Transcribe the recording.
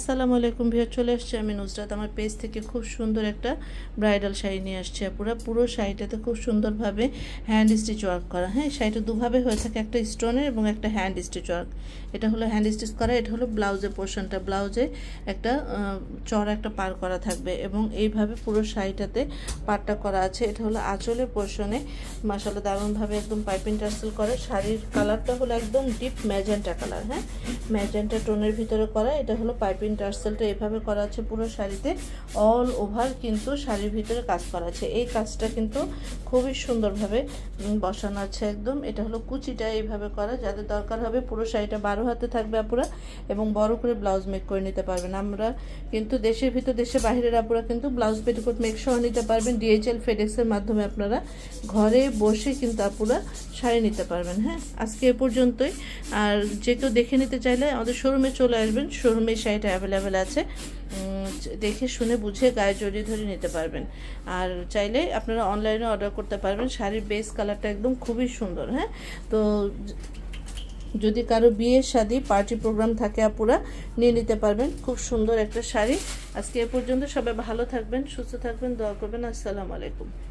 আসসালামু আলাইকুম ভিউয়ার, চলে আসছে আমি নুসরাত। আমার পেজ থেকে খুব সুন্দর একটা ব্রাইডাল শাড়ি নিয়ে আসছে। পুরো শাড়িটাতে খুব সুন্দরভাবে হ্যান্ড স্টিচ ওয়ার্ক করা। হ্যাঁ, শাড়িটা দুভাবে হয়ে থাকে, একটা স্টোনের এবং একটা হ্যান্ড স্টিচ ওয়ার্ক। এটা হলো হ্যান্ড স্টিচ করা, এটা হলো ব্লাউজের পোর্শনটা। ব্লাউজে একটা চড়া একটা পার করা থাকবে এবং এইভাবে পুরো শাড়িটাতে পারটা করা আছে। এটা হলো আঁচলের পোর্শনে মাশাআল্লাহ দারুণভাবে একদম পাইপিং টার্সেল করা। শাড়ির কালারটা হলো একদম ডিপ ম্যাজেন্টা কালার। হ্যাঁ, ম্যাজেন্টা টোনের ভিতরে করা। এটা হলো পাইপিং টার্সেলটা এভাবে করা আছে পুরো শাড়িতে। অল ওভার কিন্তু শাড়ির ভিতরে কাজ করা আছে। এই কাজটা কিন্তু খুবই সুন্দরভাবে বসানো আছে একদম। এটা হলো কুচিটা এইভাবে করা, যাদের দরকার হবে পুরো শাড়িটা 12 হাতে থাকবে আপুরা, এবং বড় করে ব্লাউজ মেক করে নিতে পারবেন। আমরা কিন্তু দেশের ভিতর দেশের বাইরের আপুরা কিন্তু ব্লাউজ পেটিকোট মেক সহ নিতে পারবেন। DHL ফেডেক্সের মাধ্যমে আপনারা ঘরে বসে কিন্তু আপুরা শাড়ি নিতে পারবেন। হ্যাঁ, আজকে এ পর্যন্তই। আর যে কেউ দেখে নিতে চাইলে আমাদের শোরুমে চলে আসবেন। শোরুমে শাড়িটা অ্যাভেলেবেল আছে, দেখে শুনে বুঝে গায়ে জড়িয়ে ধরে নিতে পারবেন। আর চাইলে আপনারা অনলাইনে অর্ডার করতে পারবেন। শাড়ির বেস কালারটা একদম খুবই সুন্দর। হ্যাঁ, তো যদি কারো বিয়ে শাদী পার্টি প্রোগ্রাম থাকে আপুরা নিয়ে নিতে পারবেন। খুব সুন্দর একটা শাড়ি। আজকে এ পর্যন্ত। সবাই ভালো থাকবেন, সুস্থ থাকবেন, দোয়া করবেন। আসসালামু আলাইকুম।